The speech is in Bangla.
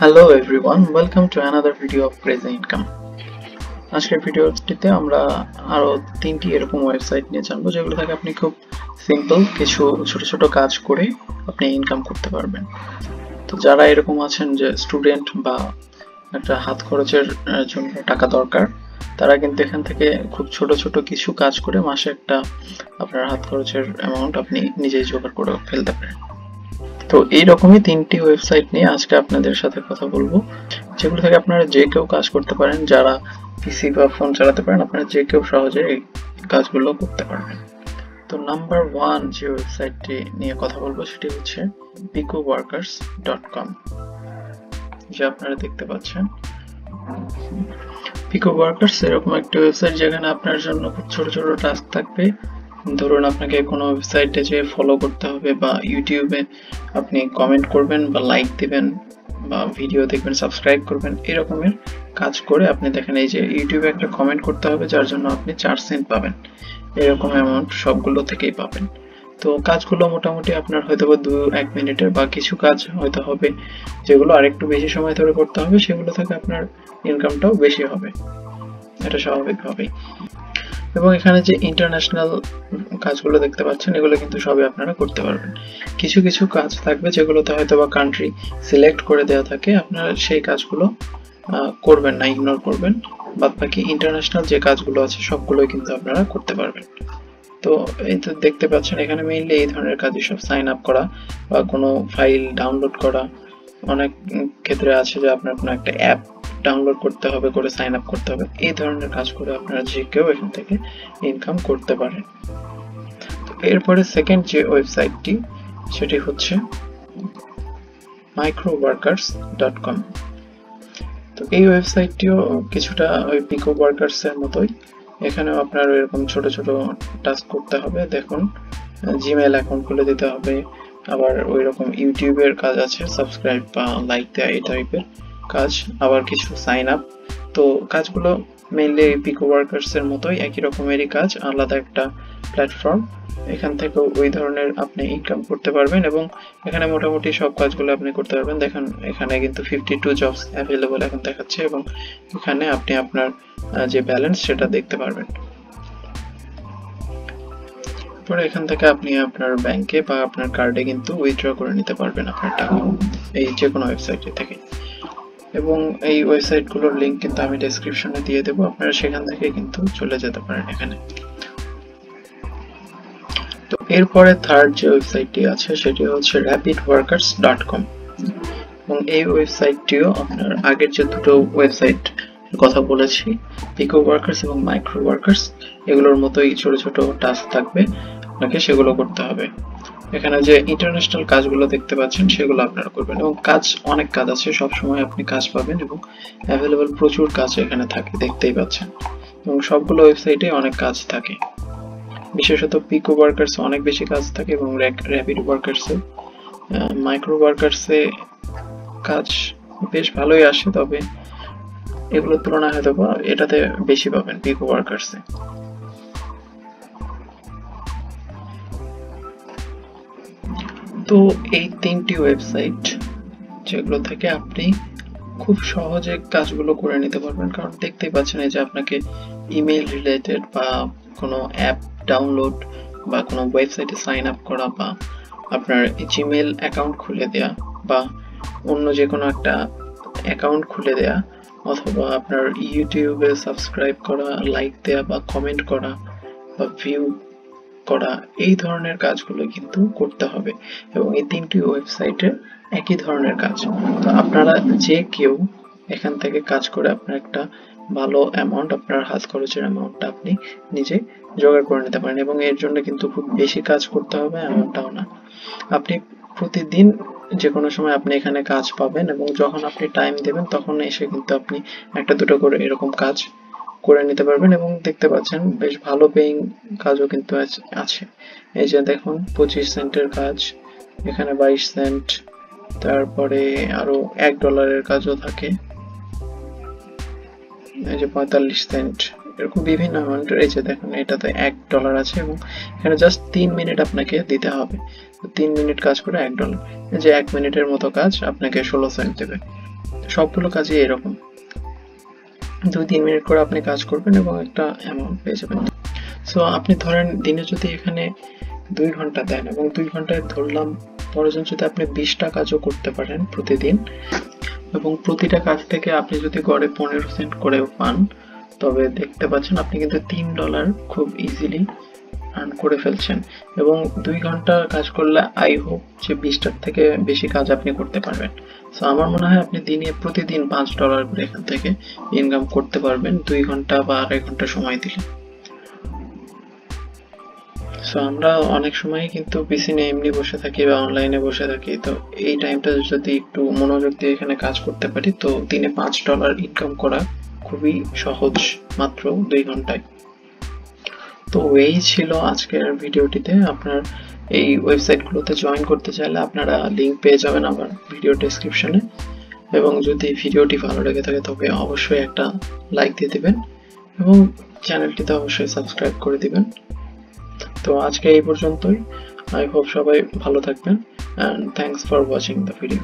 Hello everyone, welcome to another video of crazyincome. আজকের ভিডিওটিতে আমরা আরো তিনটি এরকম ওয়েবসাইট নিয়ে জানবো যেগুলো থেকে আপনি খুব সিম্পল কিছু ছোট ছোট কাজ করে আপনি ইনকাম করতে পারবেন। তো যারা এরকম আছেন যে স্টুডেন্ট বা একটা হাত খরচের জন্য টাকা দরকার, তারা কিন্তু এখান থেকে খুব ছোট ছোট কিছু কাজ করে মাসে একটা আপনার হাত খরচের অ্যামাউন্ট আপনি নিজেই জোগাড় করে ফেলতে পারেন। তো এইরকমই তিনটি ওয়েবসাইট নিয়ে আজকে আপনাদের সাথে কথা বলবো, যেগুলো থেকে আপনারা যে কেউ কাজ করতে পারেন। যারা পিসি বা ফোন চালাতে পারেন, আপনারা যে কেউ সহজে এই কাজগুলো করতে পারবেন। তো নাম্বার 1 যে ওয়েবসাইটটি নিয়ে কথা বলবো সেটি হচ্ছে picoworkers.com, যে আপনারা দেখতে পাচ্ছেন। picoworkers এরকম একটা ওয়েবসাইট যেখানে আপনার জন্য খুব ছোট ছোট টাস্ক থাকবে। ধরুন আপনাকে কোনো ওয়েবসাইটে যে ফলো করতে হবে, বা ইউটিউবে আপনি কমেন্ট করবেন বা লাইক দিবেন বা ভিডিও দেখবেন, সাবস্ক্রাইব করবেন, এরকমের কাজ করে আপনি দেখেন এই যে ইউটিউবে একটা কমেন্ট করতে হবে যার জন্য আপনি 4 সেন্ট পাবেন, এরকম অ্যামাউন্ট সবগুলো থেকেই পাবেন। তো কাজগুলো মোটামুটি আপনার হয়তো 2-1 মিনিটের, বা কিছু কাজ হয়তো হবে যেগুলো আরেকটু বেশি সময় ধরে করতে হবে, সেগুলো থেকে আপনার ইনকামটাও বেশি হবে, এটা স্বাভাবিকভাবেই। এবং এখানে যে ইন্টারন্যাশনাল কাজগুলো দেখতে পাচ্ছেন, এগুলো কিন্তু সবই আপনারা করতে পারবেন। কিছু কিছু কাজ থাকবে যেগুলোতে হয়তো বা কান্ট্রি সিলেক্ট করে দেওয়া থাকে, আপনারা সেই কাজগুলো করবেন না, ইগনোর করবেন। বাদ বাকি ইন্টারন্যাশনাল যে কাজগুলো আছে সবগুলোই কিন্তু আপনারা করতে পারবেন। তো এই তো দেখতে পাচ্ছেন এখানে মেইনলি এই ধরনের কাজই সব, সাইন আপ করা বা কোনো ফাইল ডাউনলোড করা। অনেক ক্ষেত্রে আছে যে আপনার কোনো একটা অ্যাপ ডাউনলোড করতে হবে, করে সাইন আপ করতে হবে, এই ধরনের কাজ করে আপনারা যে কেউ এখান থেকে ইনকাম করতে পারেন। তো এরপরে সেকেন্ড যে ওয়েবসাইটটি সেটি হচ্ছে microworkers.com। তো এই ওয়েবসাইটটিও কিছুটা ওই picoworkers এর মতোই। এখানেও আপনার এরকম ছোট ছোট টাস্ক করতে হবে। দেখুন, জিমেইল অ্যাকাউন্ট খুলে দিতে হবে, আবার ওই রকম ইউটিউবের কাজ আছে, সাবস্ক্রাইব বা লাইক দেওয়া, এই টাইপের কাজ, আবার কিছু সাইন আপ। তো কাজগুলো মেইনলি picoworkers এর মতোই, একই রকমেরই কাজ, আলাদা একটা প্ল্যাটফর্ম। এখান থেকে ওই ধরনের আপনি ইনকাম করতে পারবেন, এবং এখানে মোটামুটি সব কাজগুলো আপনি করতে পারবেন। দেখেন এখানে কিন্তু 52 জবস অ্যাভেলেবল এখন দেখাচ্ছে, এবং এখানে আপনি আপনার যে ব্যালেন্স সেটা দেখতে পারবেন। পরে এখান থেকে আপনি আপনার ব্যাংকে বা আপনার কার্ডে কিন্তু উইথড্র করে নিতে পারবেন আপনার টাকা, এই যে কোনো ওয়েবসাইটে থেকে। এবং এই ওয়েবসাইটগুলোর লিংক কিন্তু আমি ডেসক্রিপশনে দিয়ে দেবো, আপনারা সেখান থেকে কিন্তু চলে যেতে পারেন এখানে। তো এরপরে থার্ড যে ওয়েবসাইটটি আছে সেটি হচ্ছে rapidworkers.com, এবং এই ওয়েবসাইটটিও আপনার আগের যে দুটো ওয়েবসাইট কথা বলেছি, picoworkers এবং microworkers, এগুলোর মতোই ছোট ছোট টাস্ক থাকবে, আপনাকে সেগুলো করতে হবে। এখানে যে ইন্টারন্যাশনাল কাজগুলো দেখতে পাচ্ছেন সেগুলো আপনারা করবেন, এবং কাজ অনেক কাজ আছে, সব সময় আপনি কাজ পাবেন, এবং অ্যাভেলেবল প্রচুর কাজ এখানে থাকে, দেখতেই পাচ্ছেন। এবং সবগুলো ওয়েবসাইটে অনেক কাজ থাকে, বিশেষত picoworkers অনেক বেশি কাজ থাকে, এবং rapidworkers এ, microworkers এ কাজ বেশ ভালোই আসে, তবে এগুলোর তুলনায় হয়তো বা এটাতে বেশি পাবেন picoworkers এ। তো এই তিনটি ওয়েবসাইট যেগুলো থেকে আপনি খুব সহজে কাজগুলো করে নিতে পারবেন, কারণ দেখতেই পাচ্ছেন এই যে আপনাকে ইমেল রিলেটেড বা কোনো অ্যাপ ডাউনলোড বা কোনো ওয়েবসাইটে সাইন আপ করা, বা আপনার জিমেল অ্যাকাউন্ট খুলে দেয়া, বা অন্য যে কোনো একটা অ্যাকাউন্ট খুলে দেয়া, অথবা আপনার ইউটিউবে সাবস্ক্রাইব করা, লাইক দেয়া বা কমেন্ট করা বা ভিউ করা, এই ধরনের কাজগুলো কিন্তু করতে হবে। এবং এই তিনটি ওয়েবসাইটে একই ধরনের কাজ। তো আপনারা যে কেউ এখান থেকে কাজ করে আপনার একটা ভালো অ্যামাউন্ট, আপনার হাত খরচের অ্যামাউন্টটা আপনি নিজে জোগাড় করে নিতে পারেন, এবং এর জন্য কিন্তু খুব বেশি কাজ করতে হবে এমনটাও না। আপনি প্রতিদিন যে কোনো সময় আপনি এখানে কাজ পাবেন, এবং যখন আপনি টাইম দেবেন তখন এসে কিন্তু আপনি একটা দুটো করে এরকম কাজ করে নিতে পারবেন। এবং দেখতে পাচ্ছেন বেশ ভালো পেইং কাজও কিন্তু আছে। এই যে দেখুন, 25 সেন্টের কাজ, এখানে 22 সেন্ট, তারপরে আরো $1 কাজও থাকে, এই যে 45 সেন্ট, এরকম বিভিন্ন অ্যামাউন্টের। এই যে দেখুন এটাতে $1 আছে, এবং এখানে জাস্ট 3 মিনিট আপনাকে দিতে হবে। 3 মিনিট কাজ করে $1, এই যে 1 মিনিটের মতো কাজ আপনাকে 16 সেন্ট দেবে। সবগুলো কাজই এরকম, 2-3 মিনিট করে আপনি কাজ করবেন এবং একটা অ্যামাউন্ট পেয়ে যাবেন। সো আপনি ধরেন দিনে যদি এখানে 2 ঘন্টা দেন এবং 2 ঘন্টায় ধরলাম প্রয়োজন যদি আপনি 20টা কাজও করতে পারেন প্রতিদিন, এবং প্রতিটা কাজ থেকে আপনি যদি গড়ে 15 সেন্ট করেও পান, তবে দেখতে পাচ্ছেন আপনি কিন্তু $3 খুব ইজিলি আর্ন করে ফেলছেন। এবং 2 ঘন্টা কাজ করলে আই হোপ যে 20টার থেকে বেশি কাজ আপনি করতে পারবেন। সো আমার মনে হয় আপনি প্রতিদিন $5 করে এখান থেকে ইনকাম করতে পারবেন 2 ঘন্টা বা 2.5 ঘন্টা সময় দিলে। সো আমরা অনেক সময় কিন্তু পিসি নিয়ে এমনি বসে থাকি বা অনলাইনে বসে থাকি, তো এই টাইমটা যদি একটু মনোযোগ দিয়ে এখানে কাজ করতে পারি, তো দিনে $5 ইনকাম করা খুবই সহজ, মাত্র 2 ঘন্টায়। তো এই ছিল আজকের ভিডিওটিতে। আপনার এই ওয়েবসাইটগুলোতে জয়েন করতে চাইলে আপনারা লিংক পেয়ে যাবেন আমার ভিডিও ডেসক্রিপশনে, এবং যদি ভিডিওটি ভালো লেগে থাকে তবে অবশ্যই একটা লাইক দিয়ে দিবেন এবং চ্যানেলটিতে অবশ্যই সাবস্ক্রাইব করে দিবেন। তো আজকে এই পর্যন্তই। আই হোপ সবাই ভালো থাকবেন, and thanks for watching the video.